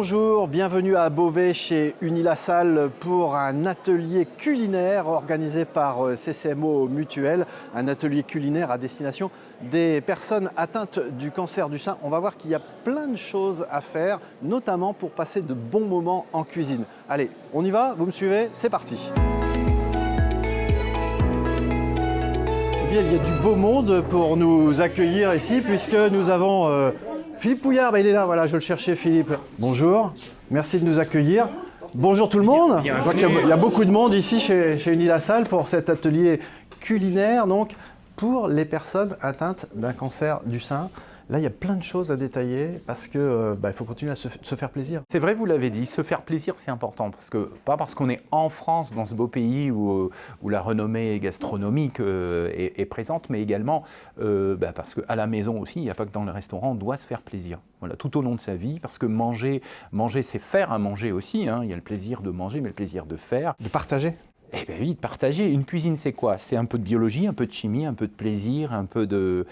Bonjour, bienvenue à Beauvais chez Unilassal pour un atelier culinaire organisé par CCMO Mutuelle, un atelier culinaire à destination des personnes atteintes du cancer du sein. On va voir qu'il y a plein de choses à faire, notamment pour passer de bons moments en cuisine. Allez, on y va, vous me suivez, c'est parti. Il y a du beau monde pour nous accueillir ici puisque nous avons Philippe Pouillard, il est là, voilà, je le cherchais Philippe. Bonjour, merci de nous accueillir. Bonjour tout le monde. Je vois qu'il y a beaucoup de monde ici chez Unilassal pour cet atelier culinaire, donc pour les personnes atteintes d'un cancer du sein. Là, il y a plein de choses à détailler parce que il faut continuer à se faire plaisir. C'est vrai, vous l'avez dit, se faire plaisir, c'est important. Pas parce qu'on est en France, dans ce beau pays où la renommée gastronomique est présente, mais également parce qu'à la maison aussi, il n'y a pas que dans le restaurant, on doit se faire plaisir. Voilà, tout au long de sa vie, parce que manger c'est faire à manger aussi. Hein. Il y a le plaisir de manger, mais le plaisir de faire. De partager. Eh bien oui, de partager. Une cuisine, c'est quoi? C'est un peu de biologie, un peu de chimie, un peu de plaisir, un peu de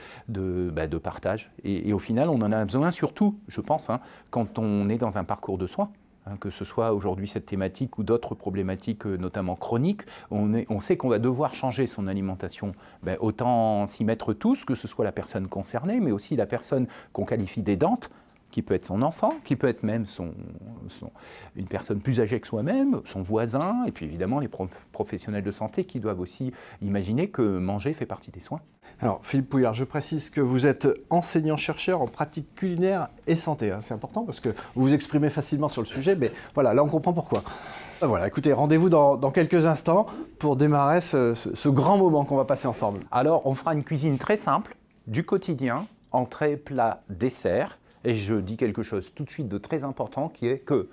partage. Et au final, on en a besoin, surtout, je pense, quand on est dans un parcours de soins. Que ce soit aujourd'hui cette thématique ou d'autres problématiques, notamment chroniques, on sait qu'on va devoir changer son alimentation. Autant s'y mettre tous, que ce soit la personne concernée, mais aussi la personne qu'on qualifie d'aidante, qui peut être son enfant, qui peut être même une personne plus âgée que soi-même, son voisin, et puis évidemment les professionnels de santé qui doivent aussi imaginer que manger fait partie des soins. Alors Philippe Pouillard, je précise que vous êtes enseignant-chercheur en pratique culinaire et santé. C'est important parce que vous vous exprimez facilement sur le sujet, mais voilà, là on comprend pourquoi. Voilà, écoutez, rendez-vous dans quelques instants pour démarrer ce grand moment qu'on va passer ensemble. Alors on fera une cuisine très simple, du quotidien, entrée, plat, dessert. Et je dis quelque chose tout de suite de très important qui est que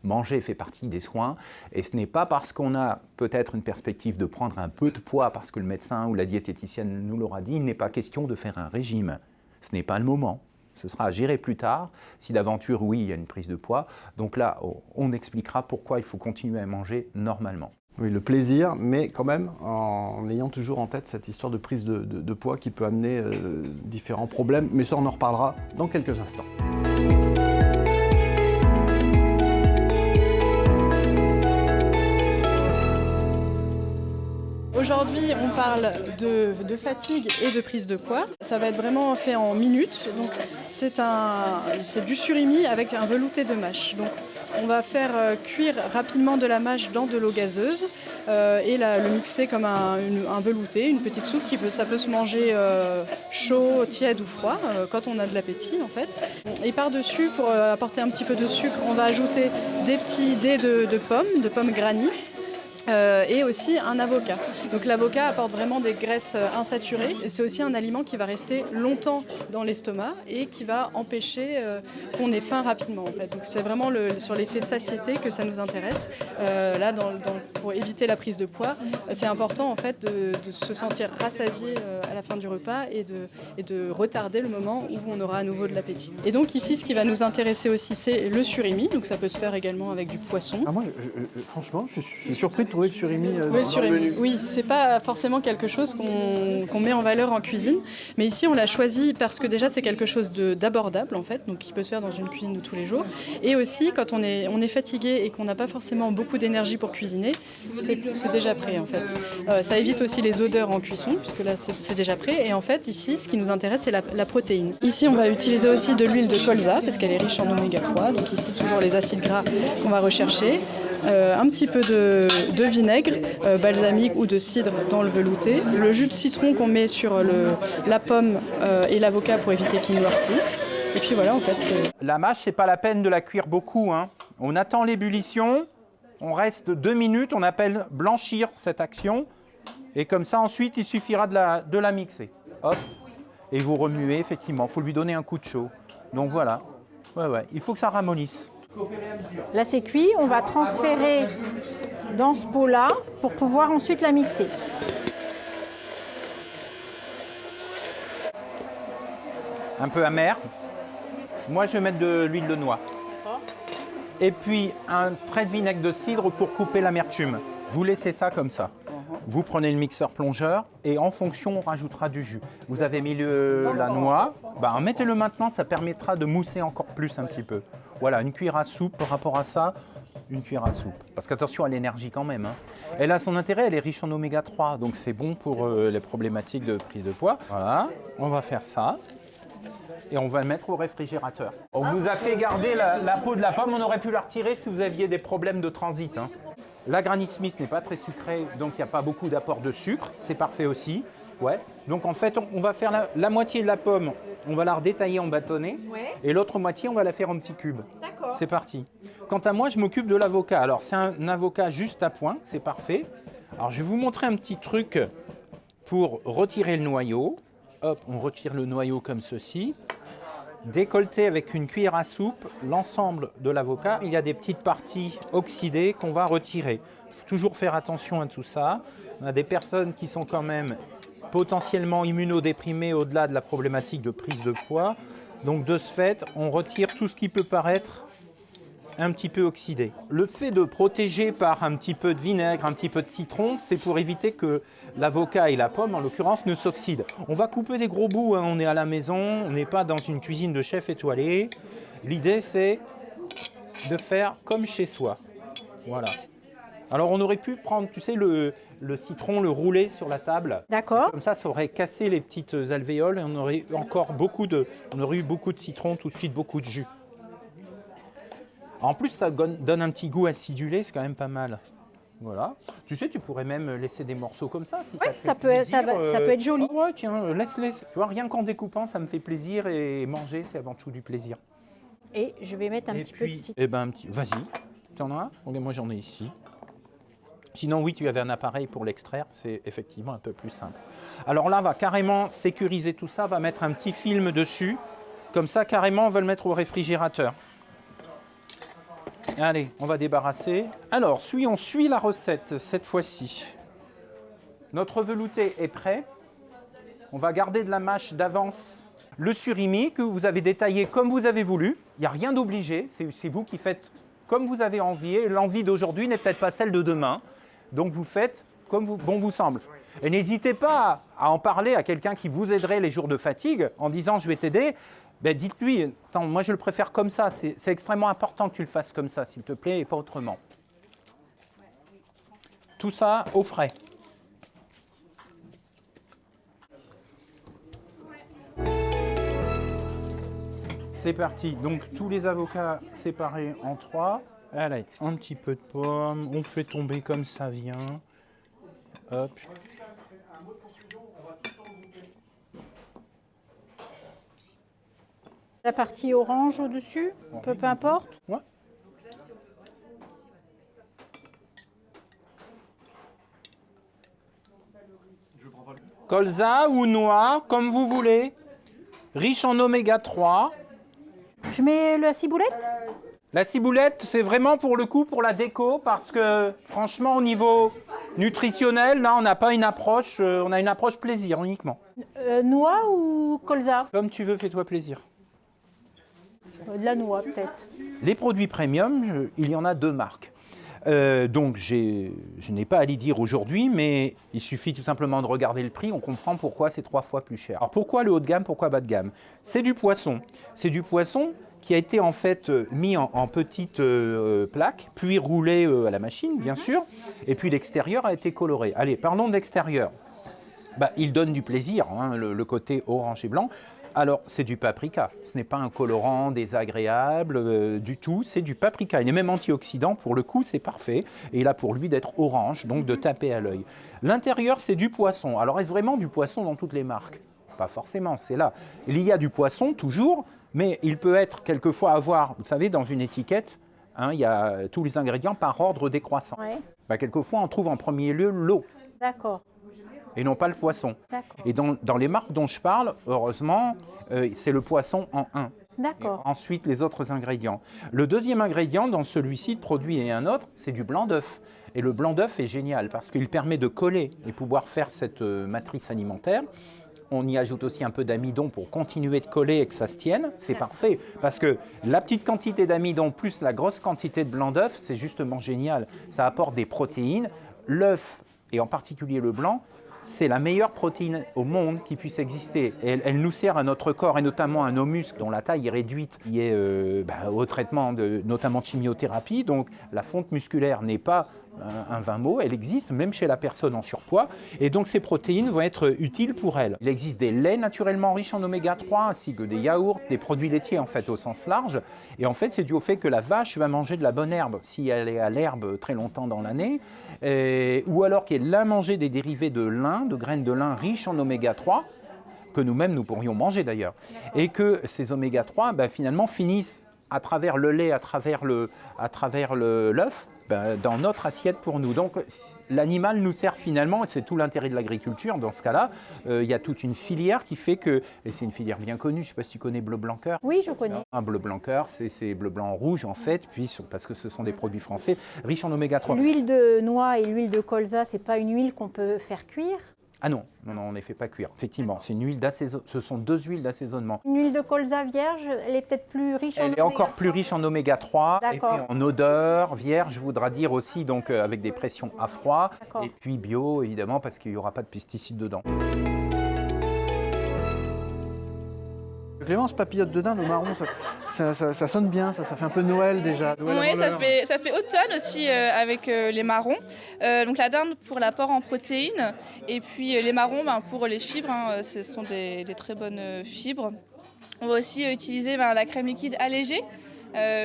manger fait partie des soins et ce n'est pas parce qu'on a peut-être une perspective de prendre un peu de poids parce que le médecin ou la diététicienne nous l'aura dit, il n'est pas question de faire un régime. Ce n'est pas le moment. Ce sera à gérer plus tard. Si d'aventure, oui, il y a une prise de poids. Donc là, on expliquera pourquoi il faut continuer à manger normalement. Oui, le plaisir, mais quand même en ayant toujours en tête cette histoire de prise de poids qui peut amener différents problèmes. Mais ça, on en reparlera dans quelques instants. Aujourd'hui, on parle de fatigue et de prise de poids. Ça va être vraiment fait en minutes. Donc, c'est du surimi avec un velouté de mâche. Donc, on va faire cuire rapidement de la mâche dans de l'eau gazeuse et le mixer comme un velouté, une petite soupe ça peut se manger chaud, tiède ou froid quand on a de l'appétit en fait. Et par-dessus, pour apporter un petit peu de sucre, on va ajouter des petits dés de pommes granny. Et aussi un avocat. Donc l'avocat apporte vraiment des graisses insaturées et c'est aussi un aliment qui va rester longtemps dans l'estomac et qui va empêcher qu'on ait faim rapidement en fait. Donc c'est vraiment sur l'effet satiété que ça nous intéresse. Là, pour éviter la prise de poids, c'est important en fait de se sentir rassasié à la fin du repas et de retarder le moment où on aura à nouveau de l'appétit. Et donc ici, ce qui va nous intéresser aussi, c'est le surimi. Donc ça peut se faire également avec du poisson. Ah, moi, franchement, je suis surpris de trouver le surimi. Le surimi. Oui, c'est pas forcément quelque chose qu'on met en valeur en cuisine, mais ici on l'a choisi parce que déjà c'est quelque chose d'abordable en fait, donc qui peut se faire dans une cuisine de tous les jours. Et aussi quand on est fatigué et qu'on n'a pas forcément beaucoup d'énergie pour cuisiner, c'est déjà prêt en fait. Ça évite aussi les odeurs en cuisson puisque là c'est déjà prêt. Et en fait ici, ce qui nous intéresse c'est la protéine. Ici on va utiliser aussi de l'huile de colza parce qu'elle est riche en oméga 3, donc ici toujours les acides gras qu'on va rechercher. Un petit peu de vinaigre balsamique ou de cidre dans le velouté, le jus de citron qu'on met sur la pomme et l'avocat pour éviter qu'il noircisse. Et puis voilà, en fait, c'est... La mâche, c'est pas la peine de la cuire beaucoup. On attend l'ébullition, on reste 2 minutes, on appelle blanchir cette action. Et comme ça, ensuite, il suffira de la mixer. Hop. Et vous remuez, effectivement, il faut lui donner un coup de chaud. Donc voilà, il faut que ça ramollisse. Là c'est cuit, on va transférer dans ce pot-là pour pouvoir ensuite la mixer. Un peu amer. Moi je vais mettre de l'huile de noix. Et puis un trait de vinaigre de cidre pour couper l'amertume. Vous laissez ça comme ça. vous prenez le mixeur plongeur et en fonction, on rajoutera du jus. Vous avez mis la noix, mettez-le maintenant, ça permettra de mousser encore plus un petit peu. Voilà, une cuillère à soupe par rapport à ça, une cuillère à soupe. Parce qu'attention à l'énergie quand même. Hein. Elle a son intérêt, elle est riche en oméga 3, donc c'est bon pour les problématiques de prise de poids. Voilà, on va faire ça. Et on va le mettre au réfrigérateur. On vous a fait garder la peau de la pomme, on aurait pu la retirer si vous aviez des problèmes de transit. Hein. La Granny Smith n'est pas très sucrée, donc il n'y a pas beaucoup d'apport de sucre, c'est parfait aussi. Ouais. Donc en fait, on va faire la moitié de la pomme, on va la redétailler en bâtonnets, et l'autre moitié, on va la faire en petits cubes. D'accord. C'est parti. Quant à moi, je m'occupe de l'avocat. Alors c'est un avocat juste à point, c'est parfait. Alors je vais vous montrer un petit truc pour retirer le noyau. Hop, on retire le noyau comme ceci. Décolleter avec une cuillère à soupe l'ensemble de l'avocat. Il y a des petites parties oxydées qu'on va retirer. Il faut toujours faire attention à tout ça. On a des personnes qui sont quand même potentiellement immunodéprimées au-delà de la problématique de prise de poids. Donc de ce fait, on retire tout ce qui peut paraître un petit peu oxydé. Le fait de protéger par un petit peu de vinaigre, un petit peu de citron, c'est pour éviter que l'avocat et la pomme, en l'occurrence, ne s'oxydent. On va couper des gros bouts, hein. On est à la maison, on n'est pas dans une cuisine de chef étoilé. L'idée, c'est de faire comme chez soi. Voilà. Alors, on aurait pu prendre, tu sais, le citron, le rouler sur la table. D'accord. Comme ça aurait cassé les petites alvéoles et on aurait eu beaucoup de citron, tout de suite beaucoup de jus. En plus, ça donne un petit goût acidulé, c'est quand même pas mal. Voilà. Tu sais, tu pourrais même laisser des morceaux comme ça. Si Oui, ça peut être joli. Oh ouais, tiens, laisse. Tu vois, rien qu'en découpant, ça me fait plaisir et manger, c'est avant tout du plaisir. Et je vais mettre un petit peu de citron. Vas-y. Tu en as un? Regarde, moi, j'en ai ici. Sinon, oui, tu avais un appareil pour l'extraire, c'est effectivement un peu plus simple. Alors là, on va carrément sécuriser tout ça, on va mettre un petit film dessus. Comme ça, carrément, on va le mettre au réfrigérateur. Allez, on va débarrasser. Alors, on suit la recette cette fois-ci. Notre velouté est prêt. On va garder de la mâche d'avance le surimi que vous avez détaillé comme vous avez voulu. Il n'y a rien d'obligé, c'est vous qui faites comme vous avez envie. Et l'envie d'aujourd'hui n'est peut-être pas celle de demain. Donc vous faites comme bon vous semble. Et n'hésitez pas à en parler à quelqu'un qui vous aiderait les jours de fatigue en disant « je vais t'aider ». Ben dites-lui, attends, moi je le préfère comme ça, c'est extrêmement important que tu le fasses comme ça, s'il te plaît, et pas autrement. Tout ça au frais. C'est parti, donc tous les avocats séparés en 3. Allez, un petit peu de pomme, on fait tomber comme ça vient. Hop. La partie orange au-dessus, peu importe. Ouais. Colza ou noix, comme vous voulez. Riche en oméga 3. Je mets la ciboulette? La ciboulette, c'est vraiment pour le coup pour la déco parce que franchement au niveau nutritionnel, là on n'a pas une approche, on a une approche plaisir uniquement. Noix ou colza? Comme tu veux, fais-toi plaisir. De la noix peut-être. Les produits premium, il y en a 2 marques. Donc je n'ai pas à les dire aujourd'hui, mais il suffit tout simplement de regarder le prix, on comprend pourquoi c'est 3 fois plus cher. Alors pourquoi le haut de gamme, pourquoi bas de gamme? C'est du poisson. C'est du poisson qui a été en fait mis en petites plaques, puis roulé à la machine, bien sûr, et puis l'extérieur a été coloré. Allez, parlons de l'extérieur. Il donne du plaisir, hein, le côté orange et blanc. Alors, c'est du paprika. Ce n'est pas un colorant désagréable du tout, c'est du paprika. Il est même antioxydant, pour le coup, c'est parfait. Et il a pour lui d'être orange, donc de taper à l'œil. L'intérieur, c'est du poisson. Alors, est-ce vraiment du poisson dans toutes les marques? Pas forcément, c'est là. Il y a du poisson, toujours, mais il peut être quelquefois avoir, vous savez, dans une étiquette, hein, il y a tous les ingrédients par ordre décroissant. Ouais. Quelquefois, on trouve en premier lieu l'eau. D'accord. Et non pas le poisson. Et dans les marques dont je parle, heureusement, c'est le poisson en 1. D'accord. Ensuite, les autres ingrédients. Le deuxième ingrédient dans celui-ci, de produit et un autre, c'est du blanc d'œuf. Et le blanc d'œuf est génial parce qu'il permet de coller et pouvoir faire cette matrice alimentaire. On y ajoute aussi un peu d'amidon pour continuer de coller et que ça se tienne. C'est parfait parce que la petite quantité d'amidon plus la grosse quantité de blanc d'œuf, c'est justement génial. Ça apporte des protéines. L'œuf et en particulier le blanc, c'est la meilleure protéine au monde qui puisse exister. Et elle nous sert à notre corps et notamment à nos muscles dont la taille est réduite, qui est au traitement notamment de chimiothérapie. Donc la fonte musculaire n'est pas un vain mot, elle existe même chez la personne en surpoids. Et donc ces protéines vont être utiles pour elle. Il existe des laits naturellement riches en oméga 3 ainsi que des yaourts, des produits laitiers en fait au sens large. Et en fait c'est dû au fait que la vache va manger de la bonne herbe si elle est à l'herbe très longtemps dans l'année. Ou alors qu'elle a mangé des dérivés de lin, de graines de lin riches en oméga 3, que nous-mêmes nous pourrions manger d'ailleurs. Et que ces oméga 3 finalement finissent à travers le lait, à travers l'œuf, dans notre assiette pour nous. Donc l'animal nous sert finalement, et c'est tout l'intérêt de l'agriculture dans ce cas-là, il y a toute une filière qui fait que, et c'est une filière bien connue, je ne sais pas si tu connais Bleu Blanc Cœur. Oui, je connais. Un Bleu Blanc Cœur, c'est bleu blanc rouge en fait, puis parce que ce sont des produits français riches en oméga 3. L'huile de noix et l'huile de colza, c'est pas une huile qu'on peut faire cuire? Ah non, on ne les fait pas cuire. Effectivement, c'est une huile ce sont 2 huiles d'assaisonnement. Une huile de colza vierge, elle est peut-être plus riche en Elle est encore plus riche en oméga 3 et puis en odeur. Vierge voudra dire aussi donc avec des pressions à froid et puis bio évidemment parce qu'il n'y aura pas de pesticides dedans. Clémence, papillote de dinde au marron, ça sonne bien, ça fait un peu Noël déjà. Oui, ça fait automne aussi avec les marrons. Donc la dinde pour l'apport en protéines et puis les marrons pour les fibres, ce sont des très bonnes fibres. On va aussi utiliser la crème liquide allégée.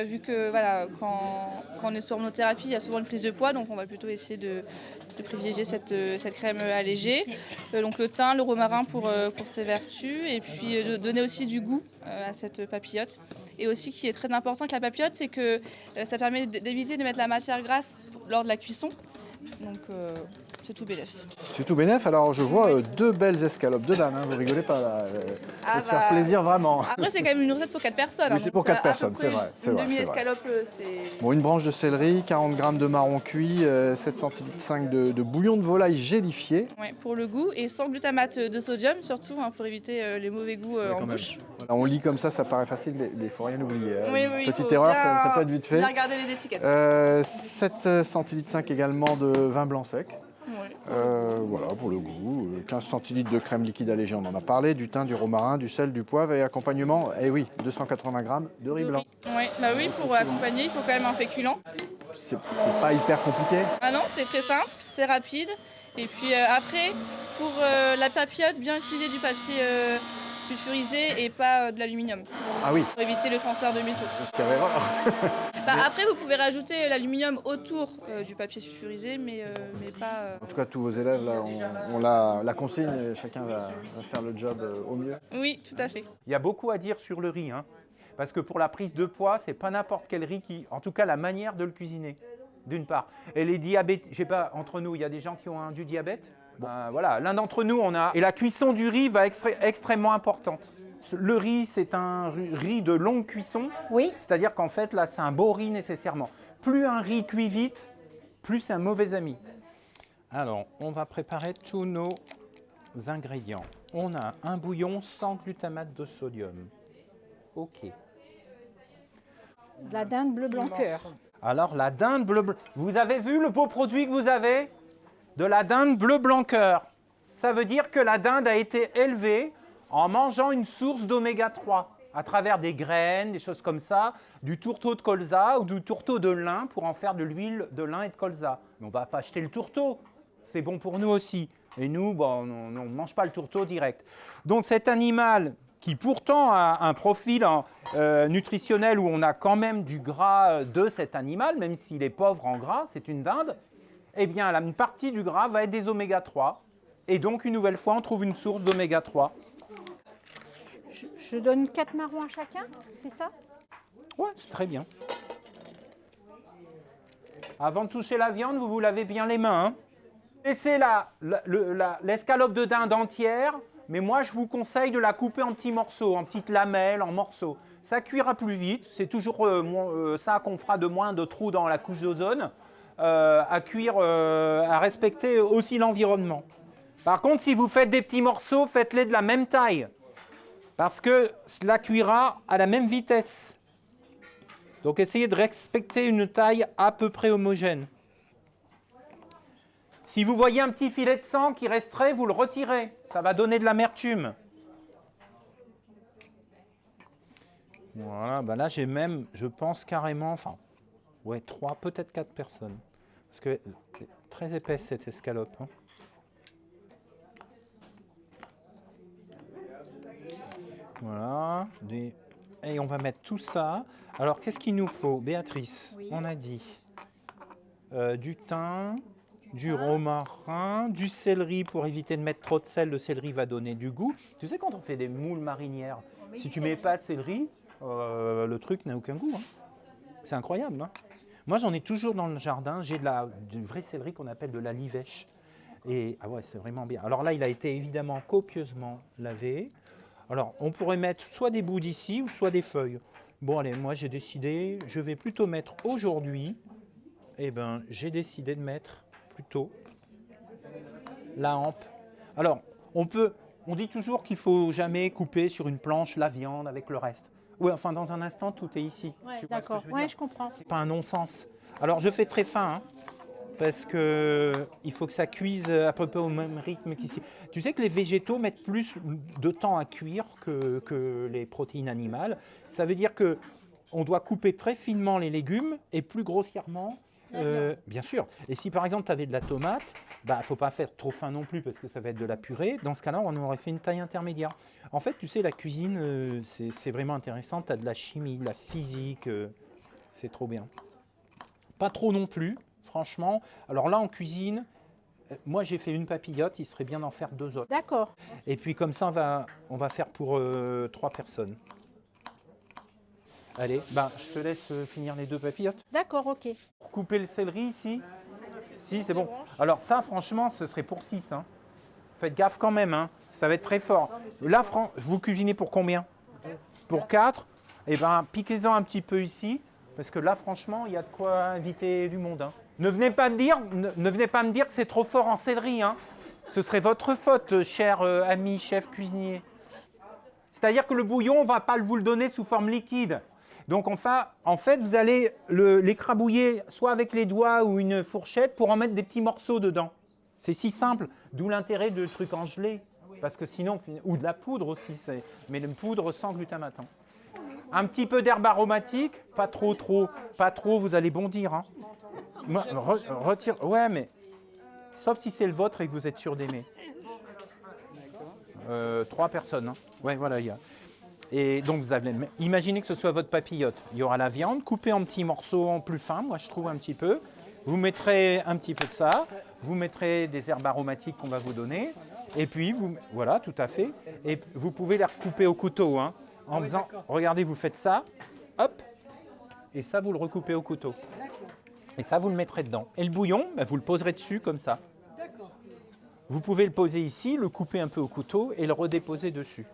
Vu que voilà, quand on est sur hormonothérapie, il y a souvent une prise de poids, donc on va plutôt essayer de privilégier cette crème allégée. Donc le thym, le romarin pour ses vertus, et puis de donner aussi du goût à cette papillote. Et aussi, qui est très important avec la papillote, c'est que ça permet d'éviter de mettre la matière grasse lors de la cuisson. Donc c'est tout bénef. C'est tout bénef. Alors je vois 2 belles escalopes de dinde, vous rigolez pas là. Faut se faire plaisir vraiment. Après c'est quand même une recette pour 4 personnes. Oui, c'est pour 4 personnes, c'est vrai. Une demi-escalope, c'est... Bon, une branche de céleri, 40 g de marron cuit, 7 centilitres de bouillon de volaille gélifié. Ouais, pour le goût et sans glutamate de sodium surtout, pour éviter les mauvais goûts en bouche. Voilà, on lit comme ça paraît facile, mais il ne faut rien oublier. Oui, petite erreur, ça peut être vite fait. Bien regarder les étiquettes. 7 centilitres également de vin blanc sec. Ouais. Voilà pour le goût, 15 centilitres de crème liquide allégée, on en a parlé, du thym, du romarin, du sel, du poivre et accompagnement, 280 g de riz blanc. Oui, pour accompagner, il faut quand même un féculent. C'est pas hyper compliqué? Ah non, c'est très simple, c'est rapide. Et puis après, pour la papillote, bien utiliser du papier sulfurisé et pas de l'aluminium. Ah oui. Pour éviter le transfert de métaux. Après, vous pouvez rajouter l'aluminium autour du papier sulfurisé, mais pas... En tout cas, tous vos élèves, là, on la consigne et chacun va faire le job au mieux. Oui, tout à fait. Il y a beaucoup à dire sur le riz, parce que pour la prise de poids, c'est pas n'importe quel riz en tout cas la manière de le cuisiner, d'une part. Et les diabètes, je sais pas, entre nous, il y a des gens qui ont du diabète. Bon, voilà, l'un d'entre nous, et la cuisson du riz va être extrêmement importante. Le riz, c'est un riz de longue cuisson. Oui. C'est-à-dire qu'en fait, là, c'est un beau riz nécessairement. Plus un riz cuit vite, plus c'est un mauvais ami. Alors, on va préparer tous nos ingrédients. On a un bouillon sans glutamate de sodium. OK. De la dinde bleu blanc cœur. Alors, la dinde bleu blanc... Vous avez vu le beau produit que vous avez? De la dinde bleu blanc cœur. Ça veut dire que la dinde a été élevée en mangeant une source d'oméga 3 à travers des graines, des choses comme ça, du tourteau de colza ou du tourteau de lin pour en faire de l'huile de lin et de colza. Mais on ne va pas acheter le tourteau, c'est bon pour nous aussi. Et nous, on ne mange pas le tourteau direct. Donc cet animal qui pourtant a un profil nutritionnel où on a quand même du gras de cet animal, même s'il est pauvre en gras, c'est une dinde, eh bien une partie du gras va être des oméga 3. Et donc une nouvelle fois, on trouve une source d'oméga 3. Je donne 4 marrons à chacun, c'est ça? Ouais, c'est très bien. Avant de toucher la viande, vous vous lavez bien les mains. Laissez l'escalope de dinde entière, mais moi je vous conseille de la couper en petits morceaux, en petites lamelles, en morceaux. Ça cuira plus vite, c'est toujours ça qu'on fera de moins de trous dans la couche d'ozone, à cuire, à respecter aussi l'environnement. Par contre, si vous faites des petits morceaux, faites-les de la même taille. Parce que cela cuira à la même vitesse. Donc essayez de respecter une taille à peu près homogène. Si vous voyez un petit filet de sang qui resterait, vous le retirez. Ça va donner de l'amertume. Voilà, ben là j'ai même, je pense carrément, enfin, ouais, 3, peut-être 4 personnes. Parce que c'est très épaisse cette escalope. Hein. Voilà. Et on va mettre tout ça. Alors, qu'est-ce qu'il nous faut, Béatrice? Oui. On a dit du thym, du romarin, du céleri pour éviter de mettre trop de sel. Le céleri va donner du goût. Tu sais, quand on fait des moules marinières, si tu mets pas de céleri, le truc n'a aucun goût. Hein. C'est incroyable. Hein. Moi, j'en ai toujours dans le jardin. J'ai du vrai céleri qu'on appelle de la livèche. Et ah ouais, c'est vraiment bien. Alors là, il a été évidemment copieusement lavé. Alors, on pourrait mettre soit des bouts d'ici ou soit des feuilles. Bon, allez, moi, j'ai décidé, je vais plutôt mettre aujourd'hui, j'ai décidé de mettre plutôt la hampe. Alors, on dit toujours qu'il ne faut jamais couper sur une planche la viande avec le reste. Oui, enfin, dans un instant, tout est ici. Ouais, Tu vois ce que d'accord, je veux ouais, dire? je comprends. C'est pas un non-sens. Alors, je fais très fin, hein, parce qu'il faut que ça cuise à peu près au même rythme qu'ici. Tu sais que les végétaux mettent plus de temps à cuire que les protéines animales. Ça veut dire qu'on doit couper très finement les légumes et plus grossièrement, bien sûr. Et si par exemple tu avais de la tomate, il ne faut pas faire trop fin non plus parce que ça va être de la purée. Dans ce cas-là, on aurait fait une taille intermédiaire. En fait, tu sais, la cuisine, c'est vraiment intéressant. Tu as de la chimie, de la physique, c'est trop bien. Pas trop non plus. Franchement, alors là en cuisine, moi j'ai fait une papillote, il serait bien d'en faire 2 autres. D'accord. Et puis comme ça, on va faire pour 3 personnes. Allez, je te laisse finir les 2 papillotes. D'accord, ok. Pour couper le céleri ici, si c'est bon. Alors ça, franchement, ce serait pour 6. Hein. Faites gaffe quand même, hein. Ça va être très fort. Là, vous cuisinez pour combien? Pour 4. Eh bien, piquez-en un petit peu ici, parce que là, franchement, il y a de quoi inviter du monde. Hein. Ne venez pas me dire que c'est trop fort en céleri. Hein. Ce serait votre faute, cher ami chef cuisinier. C'est-à-dire que le bouillon, on ne va pas vous le donner sous forme liquide. Donc enfin, en fait, vous allez l'écrabouiller soit avec les doigts ou une fourchette pour en mettre des petits morceaux dedans. C'est si simple, d'où l'intérêt de trucs en gelée. Parce que sinon, ou de la poudre aussi, mais une poudre sans glutamate. Hein. Un petit peu d'herbe aromatique, pas trop, vous allez bondir. Hein. Retire, ouais, mais sauf si c'est le vôtre et que vous êtes sûr d'aimer. 3 personnes. Hein. Ouais, voilà, il y a. Et donc, vous avez, imaginez que ce soit votre papillote. Il y aura la viande coupée en petits morceaux en plus fins, moi je trouve un petit peu. Vous mettrez un petit peu de ça, vous mettrez des herbes aromatiques qu'on va vous donner. Et puis, voilà, tout à fait. Et vous pouvez les recouper au couteau. Hein, en faisant, regardez, vous faites ça, hop, et ça, vous le recoupez au couteau. Et ça, vous le mettrez dedans. Et le bouillon, vous le poserez dessus comme ça. Vous pouvez le poser ici, le couper un peu au couteau et le redéposer dessus.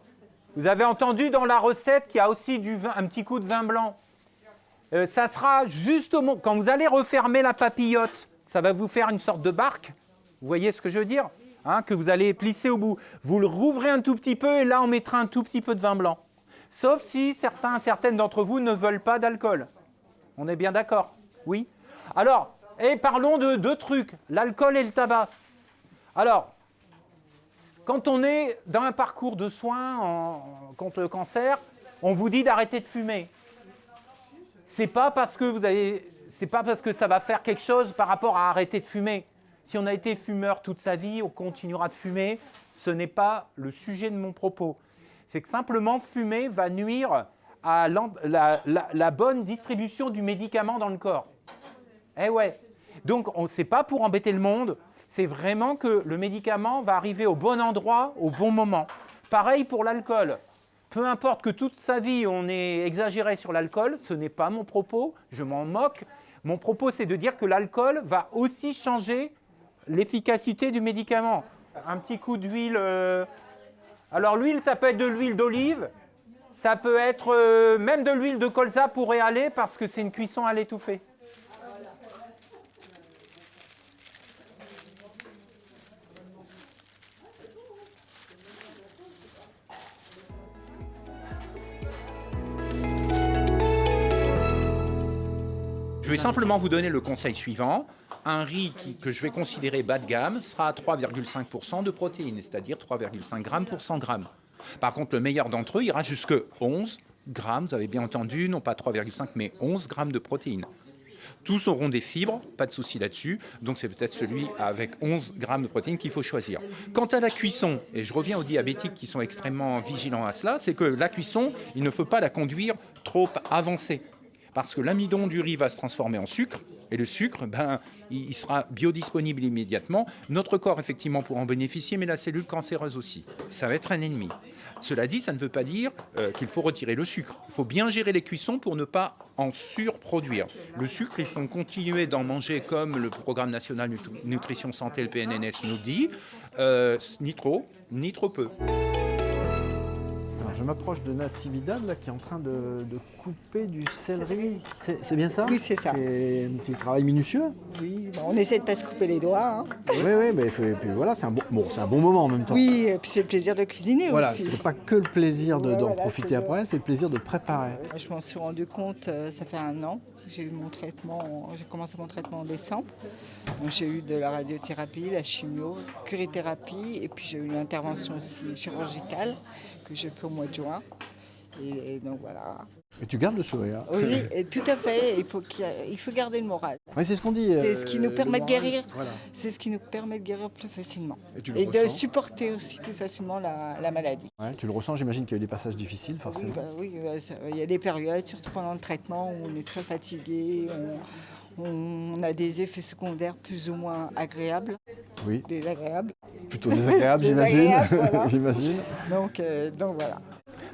Vous avez entendu dans la recette qu'il y a aussi un petit coup de vin blanc. Ça sera juste au moment, quand vous allez refermer la papillote, ça va vous faire une sorte de barque. Vous voyez ce que je veux dire, hein, que vous allez plisser au bout. Vous le rouvrez un tout petit peu et là, on mettra un tout petit peu de vin blanc. Sauf si certaines d'entre vous ne veulent pas d'alcool. On est bien d'accord? Oui. Alors, parlons de 2 trucs, l'alcool et le tabac. Alors, quand on est dans un parcours de soins contre le cancer, on vous dit d'arrêter de fumer. C'est pas parce que ça va faire quelque chose par rapport à arrêter de fumer. Si on a été fumeur toute sa vie, on continuera de fumer. Ce n'est pas le sujet de mon propos. C'est que simplement fumer va nuire à la bonne distribution du médicament dans le corps. Eh ouais. Donc, c'est pas pour embêter le monde. C'est vraiment que le médicament va arriver au bon endroit, au bon moment. Pareil pour l'alcool. Peu importe que toute sa vie, on ait exagéré sur l'alcool, ce n'est pas mon propos, je m'en moque. Mon propos, c'est de dire que l'alcool va aussi changer l'efficacité du médicament. Un petit coup d'huile. Alors l'huile, ça peut être de l'huile d'olive, ça peut être même de l'huile de colza pourrait aller parce que c'est une cuisson à l'étouffer. Je vais simplement vous donner le conseil suivant. un riz que je vais considérer bas de gamme sera à 3,5% de protéines, c'est-à-dire 3,5 grammes pour 100 grammes. Par contre, le meilleur d'entre eux ira jusque 11 grammes, vous avez bien entendu, non pas 3,5 mais 11 grammes de protéines. Tous auront des fibres, pas de souci là-dessus, donc c'est peut-être celui avec 11 grammes de protéines qu'il faut choisir. Quant à la cuisson, et je reviens aux diabétiques qui sont extrêmement vigilants à cela, c'est que la cuisson, il ne faut pas la conduire trop avancée, parce que l'amidon du riz va se transformer en sucre, et le sucre, il sera biodisponible immédiatement. Notre corps, effectivement, pourra en bénéficier, mais la cellule cancéreuse aussi. Ça va être un ennemi. Cela dit, ça ne veut pas dire qu'il faut retirer le sucre. Il faut bien gérer les cuissons pour ne pas en surproduire. Le sucre, il faut continuer d'en manger comme le Programme national nutrition santé, le PNNS, nous dit, ni trop, ni trop peu. Alors, je m'approche de Natividad là, qui est en train de couper du céleri. C'est bien ça? Oui, c'est ça. C'est un petit travail minutieux. Oui, bon, on essaie de ne pas se couper les doigts. Hein. Oui, mais et puis voilà, c'est un bon moment en même temps. Oui, et puis c'est le plaisir de cuisiner Voilà, aussi. c'est pas que le plaisir d'en Voilà, profiter c'est après, c'est le plaisir de préparer. Je m'en suis rendu compte, ça fait 1 an. J'ai eu mon traitement, j'ai commencé mon traitement en décembre. Donc, j'ai eu de la radiothérapie, la chimio, curithérapie, et puis j'ai eu une intervention aussi chirurgicale que j'ai fait au mois de juin. Et donc voilà. Et tu gardes le sourire. Oui, et tout à fait. Il faut garder le moral. Oui, c'est ce qu'on dit. C'est ce qui nous permet de guérir. Voilà. C'est ce qui nous permet de guérir plus facilement. Et tu le Et de ressens. supporter aussi plus facilement la maladie. Ouais, tu le ressens, j'imagine qu'il y a eu des passages difficiles, forcément. Oui, il y a des périodes, surtout pendant le traitement, où on est très fatigué, on a des effets secondaires plus ou moins agréables, Oui, désagréables. plutôt désagréable, j'imagine. Désagréable, voilà. J'imagine. Donc voilà.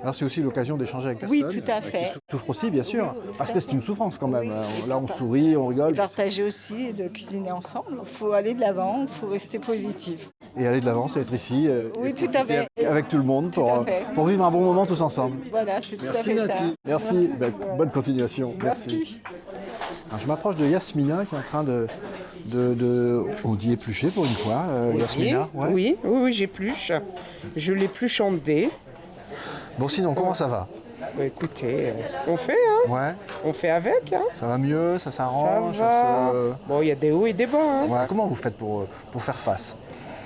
Alors c'est aussi l'occasion d'échanger avec Oui, personne tout à qui fait. souffrent aussi, bien sûr, Oui, tout parce à que fait. c'est une souffrance quand même. Là, on sourit, on rigole, Partager aussi, de cuisiner ensemble. Il faut aller de l'avant, il faut rester positif. et aller de l'avant, c'est être ici, Oui, et tout à profiter fait. avec tout le monde Tout à fait. pour vivre un bon moment tous ensemble. Voilà, c'est tout à Merci fait ça. Nati. Merci. Ben, bonne continuation. Merci. Alors, je m'approche de Yasmina qui est en train on dit éplucher pour une fois. Yasmina, ouais. Oui, j'épluche. Je l'épluche en dés. Bon, sinon, comment ça va? Bah, écoutez, on fait, hein. Ouais, On fait avec, hein. ça va mieux, ça Ça s'arrange. va. se- Bon, il y a des hauts et des bas, hein. Ouais. Comment vous faites pour faire face?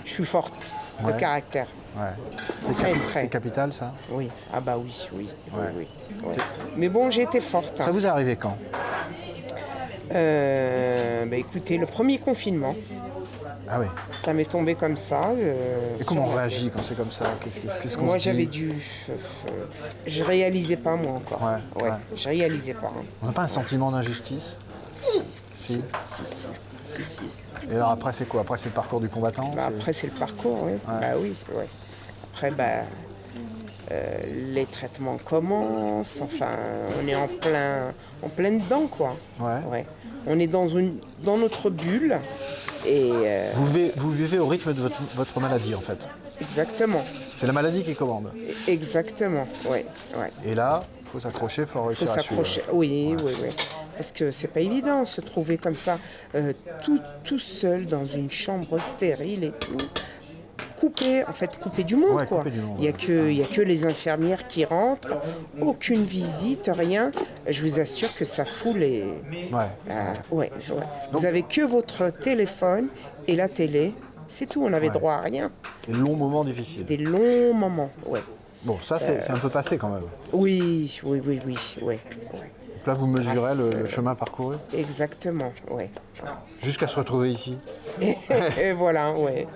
Je suis forte Ouais. de caractère. Ouais. Très, C'est très. capital, ça? Oui. Ah bah oui. Ouais. Oui. Mais bon, j'ai été forte. Ça Hein. vous est arrivé quand? Bah, écoutez, le premier confinement, Ah oui. ça m'est tombé comme ça. Et comment sur on la réagit tête. quand c'est comme ça? Qu'est-ce qu'on Moi, se j'avais dit? dû. Je réalisais pas, moi, encore. Ouais. Je réalisais pas. Hein. On n'a pas un sentiment d'injustice? Si. Si. Si. Et alors après, c'est quoi? Après, c'est le parcours du combattant? Bah, c'est- après, c'est le parcours, oui. Bah oui, ouais. Après, les traitements commencent. Enfin, on est en plein dedans, quoi. Ouais. On est dans notre bulle. Et Vous vivez au rythme de votre maladie, en fait. exactement. C'est la maladie qui commande. Exactement, ouais. Et là, il faut s'accrocher, il faut Il faut réussir à suivre. s'accrocher. Oui. Parce que c'est pas évident se trouver comme ça, tout seul dans une chambre stérile et tout. Coupé du monde, Ouais, quoi. coupé du monde, Il y a que les infirmières qui rentrent, aucune visite, rien. Je vous assure que ça fout les. Ouais. Vous avez que votre téléphone et la télé, c'est tout. On avait droit à rien. Des longs moments difficiles. Des longs moments, ouais. Bon, ça, c'est un peu passé quand même. Oui. Donc là, vous mesurez Grâce, le chemin parcouru Exactement, ouais. jusqu'à se retrouver ici. Et voilà, ouais.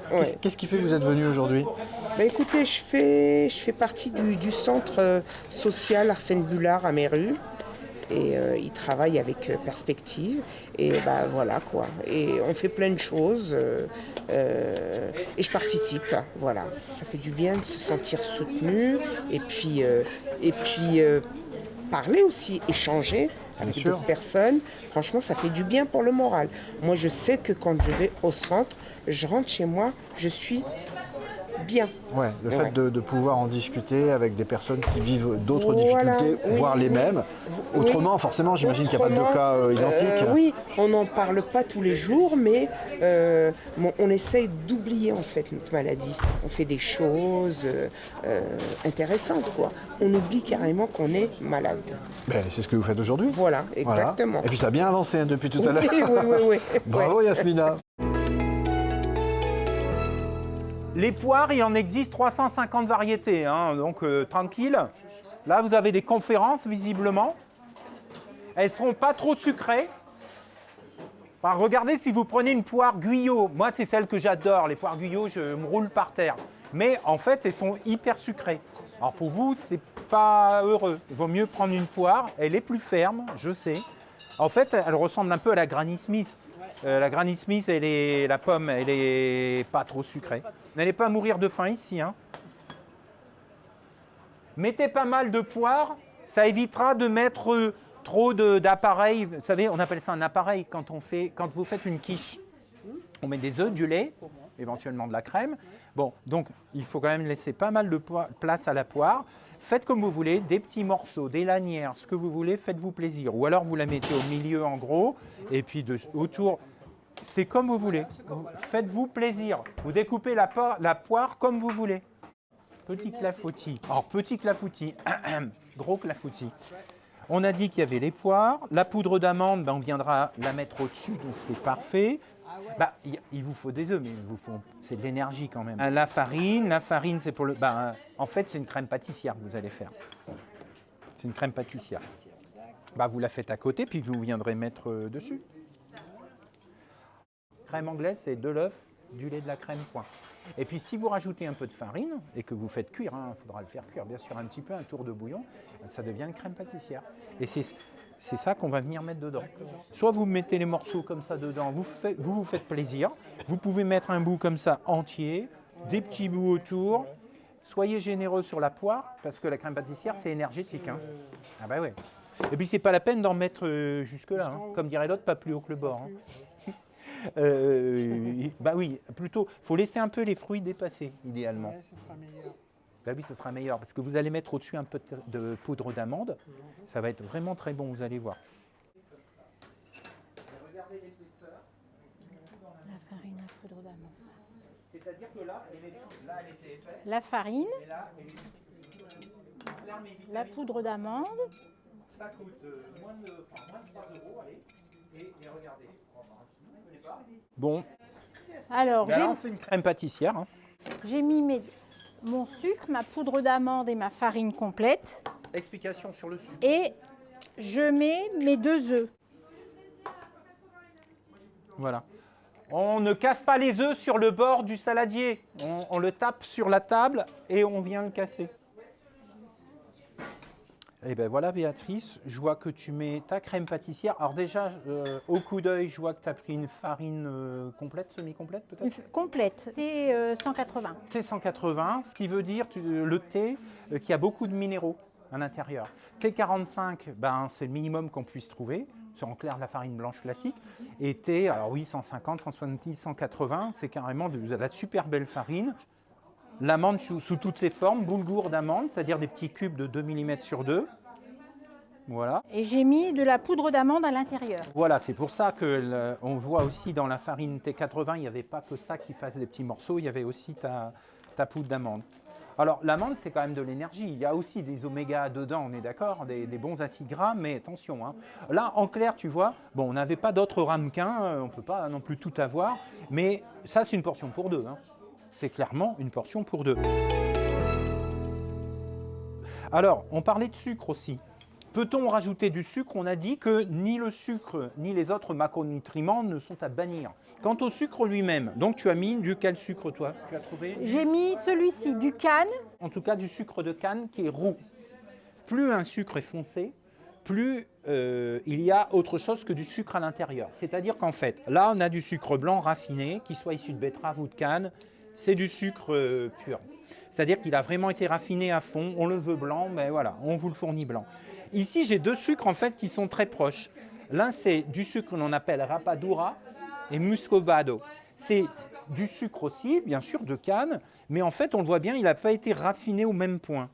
Qu'est-ce qui fait que vous êtes venu aujourd'hui? Bah écoutez, je fais partie du centre social Arsène Bullard à Méru. Et il travaille avec Perspective. Et bah voilà quoi. Et on fait plein de choses. Et je participe. Voilà. Ça fait du bien de se sentir soutenu. Et puis parler aussi, échanger avec sûr. d'autres personnes. Franchement, ça fait du bien pour le moral. Moi, je sais que quand je vais au centre, je rentre chez moi, je suis bien. Ouais, le fait Ouais. de pouvoir en discuter avec des personnes qui vivent d'autres Voilà, difficultés, oui, voire les oui. mêmes. Oui. Autrement, forcément, j'imagine qu'il n'y a pas de Autrement, cas identiques. oui, on n'en parle pas tous les jours, mais on essaye d'oublier en fait notre maladie. On fait des choses intéressantes, quoi. On oublie carrément qu'on est malade. Ben, c'est ce que vous faites aujourd'hui. Voilà, Voilà. exactement. Et puis ça a bien avancé hein, depuis tout à l'heure. Oui. Bravo Yasmina. Les poires, il en existe 350 variétés, hein, donc tranquille. Là, vous avez des conférences, visiblement. Elles ne seront pas trop sucrées. Enfin, regardez si vous prenez une poire Guyot. Moi, c'est celle que j'adore. Les poires Guyot, je me roule par terre. Mais en fait, elles sont hyper sucrées. Alors pour vous, c'est pas heureux. Il vaut mieux prendre une poire. Elle est plus ferme, je sais. En fait, elle ressemble un peu à la Granny Smith. La Granny Smith, la pomme, elle est pas trop sucrée. N'allez pas mourir de faim ici. Hein. Mettez pas mal de poires, ça évitera de mettre trop d'appareils. Vous savez, on appelle ça un appareil quand vous faites une quiche. On met des œufs, du lait, éventuellement de la crème. Bon, donc il faut quand même laisser pas mal de place à la poire. Faites comme vous voulez, des petits morceaux, des lanières, ce que vous voulez, faites-vous plaisir. Ou alors vous la mettez au milieu en gros, et puis autour, c'est comme vous voulez. Faites-vous plaisir. Vous découpez la poire comme vous voulez. Petit clafoutis. Alors petit clafoutis, gros clafoutis. On a dit qu'il y avait les poires. La poudre d'amande, on viendra la mettre au-dessus, donc c'est parfait. Il vous faut des œufs, mais c'est de l'énergie quand même. La farine, c'est pour le... en fait, c'est une crème pâtissière que vous allez faire. C'est une crème pâtissière. Vous la faites à côté, puis vous viendrez mettre dessus. Crème anglaise, c'est de l'œuf, du lait, de la crème, point. Et puis si vous rajoutez un peu de farine et que vous faites cuire, il faudra le faire cuire bien sûr un petit peu, un tour de bouillon, ça devient une crème pâtissière. Et c'est ça qu'on va venir mettre dedans. Soit vous mettez les morceaux comme ça dedans, vous faites plaisir. Vous pouvez mettre un bout comme ça entier, des petits bouts autour. Soyez généreux sur la poire, parce que la crème pâtissière, c'est énergétique. Hein. Ah bah ouais. Et puis c'est pas la peine d'en mettre jusque-là. Hein. Comme dirait l'autre, pas plus haut que le bord. Hein. Oui, plutôt, il faut laisser un peu les fruits dépasser, idéalement. Oui, ce sera meilleur, parce que vous allez mettre au-dessus un peu de poudre d'amande. Ça va être vraiment très bon, vous allez voir. La farine à poudre d'amande. C'est-à-dire que là, elle était épaisse. La farine, Et là, elle est la poudre d'amande. Ça coûte moins de 3 €, allez. Et regardez. Bon. Alors, Là, on fait une crème pâtissière. Hein. j'ai mis mon sucre, ma poudre d'amande et ma farine complète. Explication sur le sucre. Et je mets mes 2 œufs. Voilà. On ne casse pas les œufs sur le bord du saladier. On le tape sur la table et on vient le casser. Et bien voilà Béatrice, je vois que tu mets ta crème pâtissière. Alors déjà, au coup d'œil, je vois que tu as pris une farine complète, semi-complète peut-être ? Complète. C'est 180. T180, ce qui veut dire le thé qui a beaucoup de minéraux à l'intérieur. T45, c'est le minimum qu'on puisse trouver. C'est en clair la farine blanche classique. Et T, alors oui, 150, 170, 180, c'est carrément de la super belle farine. L'amande sous toutes ses formes, boulgour d'amande, c'est-à-dire des petits cubes de 2 mm sur 2. Voilà. Et j'ai mis de la poudre d'amande à l'intérieur. Voilà, c'est pour ça qu'on voit aussi dans la farine T80, il n'y avait pas que ça qui fasse des petits morceaux, il y avait aussi ta poudre d'amande. Alors l'amande, c'est quand même de l'énergie. Il y a aussi des oméga dedans, on est d'accord, des bons acides gras, mais attention. Hein. Là, en clair, tu vois, on n'avait pas d'autres ramequins, on ne peut pas non plus tout avoir, mais ça, c'est une portion pour deux. Hein. C'est clairement une portion pour deux. Alors, on parlait de sucre aussi. Peut-on rajouter du sucre? On a dit que ni le sucre ni les autres macronutriments ne sont à bannir. Quant au sucre lui-même, donc tu as mis quel sucre toi? Tu as trouvé? J'ai mis celui-ci, du canne. En tout cas du sucre de canne qui est roux. Plus un sucre est foncé, plus il y a autre chose que du sucre à l'intérieur. C'est-à-dire qu'en fait, là on a du sucre blanc raffiné, qu'il soit issu de betterave ou de canne, c'est du sucre pur. C'est-à-dire qu'il a vraiment été raffiné à fond, on le veut blanc, mais voilà, on vous le fournit blanc. Ici, j'ai deux sucres en fait qui sont très proches. L'un, c'est du sucre que l'on appelle rapadura et muscovado. C'est Du sucre aussi, bien sûr, de canne, mais en fait, on le voit bien, il n'a pas été raffiné au même point.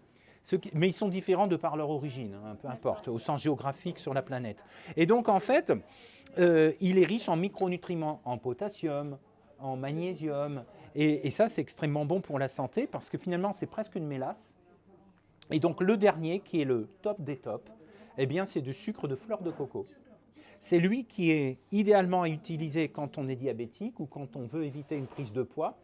Mais ils sont différents de par leur origine, hein, peu importe, au sens géographique sur la planète. Et donc, en fait, il est riche en micronutriments, en potassium, en magnésium. Et ça, c'est extrêmement bon pour la santé parce que finalement, c'est presque une mélasse. Et donc, le dernier, qui est le top des tops, eh bien, c'est du sucre de fleur de coco. C'est lui qui est idéalement utilisé quand on est diabétique ou quand on veut éviter une prise de poids,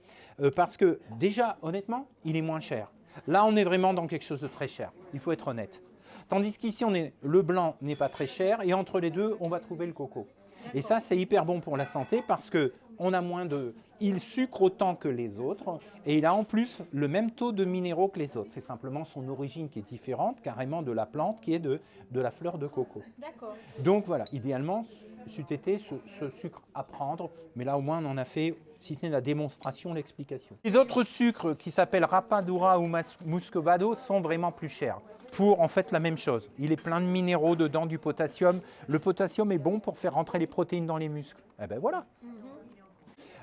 parce que déjà, honnêtement, il est moins cher. Là, on est vraiment dans quelque chose de très cher, il faut être honnête. Tandis qu'ici, le blanc n'est pas très cher, et entre les deux, on va trouver le coco. Et ça, c'est hyper bon pour la santé, parce qu'on a moins de... Il sucre autant que les autres, et il a en plus le même taux de minéraux que les autres. C'est simplement son origine qui est différente, carrément de la plante, qui est de la fleur de coco. D'accord. Donc voilà, idéalement, c'eût été ce sucre à prendre, mais là au moins on en a fait, si ce n'est la démonstration, l'explication. Les autres sucres qui s'appellent rapadura ou muscovado sont vraiment plus chers pour en fait la même chose. Il est plein de minéraux dedans, du potassium. Le potassium est bon pour faire rentrer les protéines dans les muscles. Eh ben voilà.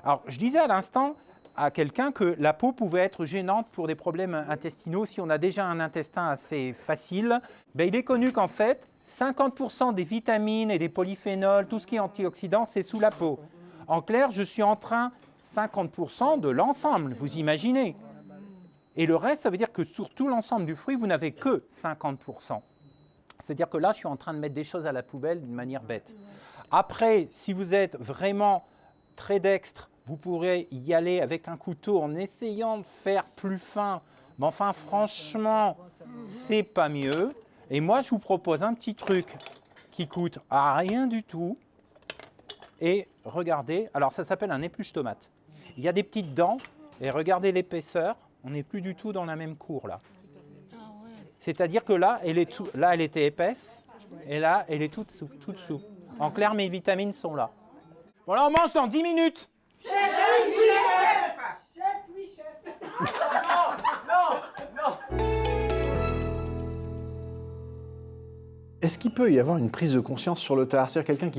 Alors je disais à l'instant à quelqu'un que la peau pouvait être gênante pour des problèmes intestinaux si on a déjà un intestin assez facile. Ben, il est connu qu'en fait, 50% des vitamines et des polyphénols, tout ce qui est antioxydant, c'est sous la peau. En clair, je suis en train 50% de l'ensemble, vous imaginez. Et le reste, ça veut dire que sur tout l'ensemble du fruit, vous n'avez que 50%. C'est-à-dire que là, je suis en train de mettre des choses à la poubelle d'une manière bête. Après, si vous êtes vraiment très dextre, vous pourrez y aller avec un couteau en essayant de faire plus fin. Mais enfin, franchement, c'est pas mieux. Et moi, je vous propose un petit truc qui coûte rien du tout. Et regardez, alors ça s'appelle un épluche tomate. Il y a des petites dents et regardez l'épaisseur. On n'est plus du tout dans la même cour là. C'est-à-dire que là, elle était épaisse et là, elle est toute souple. En clair, mes vitamines sont là. Voilà, on mange dans 10 minutes. Est-ce qu'il peut y avoir une prise de conscience sur le tard? C'est-à-dire quelqu'un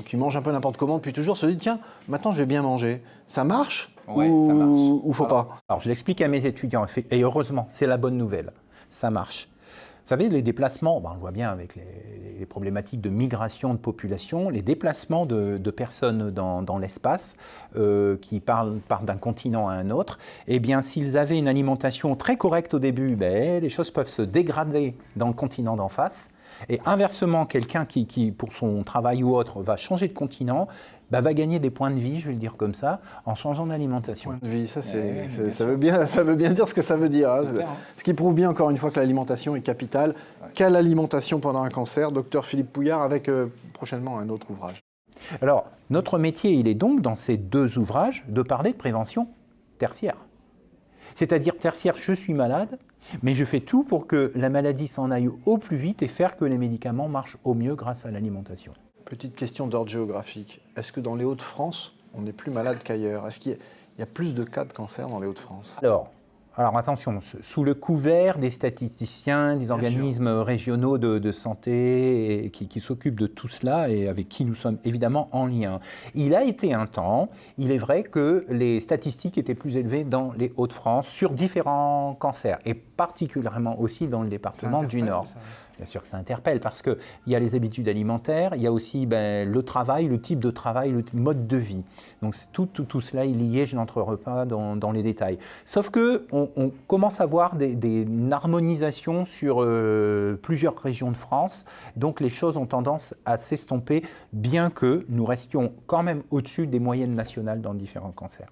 qui mange un peu n'importe comment depuis toujours se dit tiens, maintenant je vais bien manger. Ça marche Ouais, ou ça marche. Ou faut pas? Alors je l'explique à mes étudiants et heureusement, c'est la bonne nouvelle. Ça marche. Vous savez, les déplacements, on le voit bien avec les problématiques de migration de population, les déplacements de personnes dans l'espace qui partent d'un continent à un autre, eh bien, s'ils avaient une alimentation très correcte au début, les choses peuvent se dégrader dans le continent d'en face. Et inversement, quelqu'un qui, pour son travail ou autre, va changer de continent, va gagner des points de vie, je vais le dire comme ça, en changeant d'alimentation. Point de vie, ça, ça veut bien dire ce que ça veut dire. Hein. Ce qui prouve bien, encore une fois, que l'alimentation est capitale. Ouais. Quelle alimentation pendant un cancer? Docteur Philippe Pouillard, avec prochainement un autre ouvrage. Alors, notre métier, il est donc, dans ces deux ouvrages, de parler de prévention tertiaire. C'est-à-dire tertiaire, je suis malade, mais je fais tout pour que la maladie s'en aille au plus vite et faire que les médicaments marchent au mieux grâce à l'alimentation. Petite question d'ordre géographique. Est-ce que dans les Hauts-de-France, on est plus malade qu'ailleurs? Est-ce qu'il y a plus de cas de cancer dans les Hauts-de-France? Alors attention, sous le couvert des statisticiens, des organismes régionaux de santé qui s'occupent de tout cela et avec qui nous sommes évidemment en lien. Il a été un temps, il est vrai que les statistiques étaient plus élevées dans les Hauts-de-France sur différents cancers et particulièrement aussi dans le département du Nord. Bien sûr que ça interpelle parce qu'il y a les habitudes alimentaires, il y a aussi le travail, le type de travail, le mode de vie. Donc tout cela est lié, je n'entrerai pas dans les détails. Sauf qu'on commence à voir une harmonisation sur plusieurs régions de France, donc les choses ont tendance à s'estomper, bien que nous restions quand même au-dessus des moyennes nationales dans différents cancers.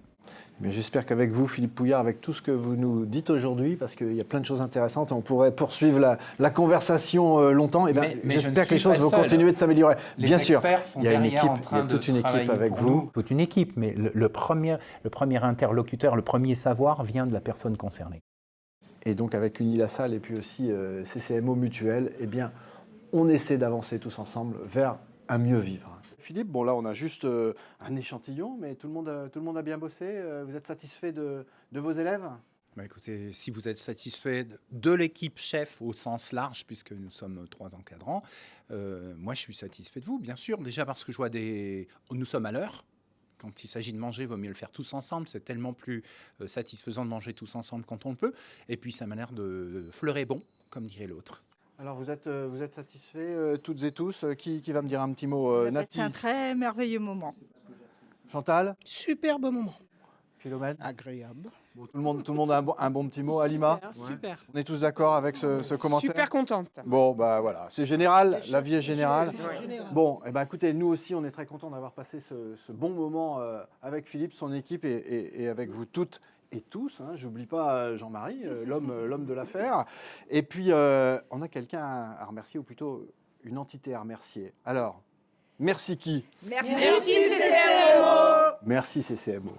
Mais j'espère qu'avec vous, Philippe Pouillard, avec tout ce que vous nous dites aujourd'hui, parce qu'il y a plein de choses intéressantes, et on pourrait poursuivre la conversation longtemps, mais j'espère que les choses vont continuer de s'améliorer. Bien sûr, il y a une équipe, il y a toute une équipe avec vous. Toute une équipe, mais le premier interlocuteur, le premier savoir vient de la personne concernée. Et donc avec Unilassal et puis aussi CCMO Mutuelle, eh bien, on essaie d'avancer tous ensemble vers un mieux vivre. Philippe, bon là on a juste un échantillon, mais tout le monde a bien bossé. Vous êtes satisfait de vos élèves? Écoutez, si vous êtes satisfait de l'équipe chef au sens large, puisque nous sommes 3 encadrants, moi je suis satisfait de vous, bien sûr. Déjà parce que je vois nous sommes à l'heure. Quand il s'agit de manger, il vaut mieux le faire tous ensemble. C'est tellement plus satisfaisant de manger tous ensemble quand on le peut. Et puis, ça m'a l'air de fleurer bon, comme dirait l'autre. Alors, vous êtes satisfaits toutes et tous. Qui va me dire un petit mot Nati, C'est un très merveilleux moment. Chantal, Superbe moment. Philomène. Agréable. Bon, tout le monde a un bon petit mot. Alima, Super. on est tous d'accord avec ce commentaire. Super contente. Bon, bah voilà, c'est général, la vie est générale. Bon, eh ben, écoutez, nous aussi, on est très contents d'avoir passé ce bon moment avec Philippe, son équipe et avec vous toutes et tous. Hein. J'oublie pas Jean-Marie, l'homme de l'affaire. Et puis, on a quelqu'un à remercier, ou plutôt une entité à remercier. Alors, merci qui ? Merci CCMO. Merci CCMO.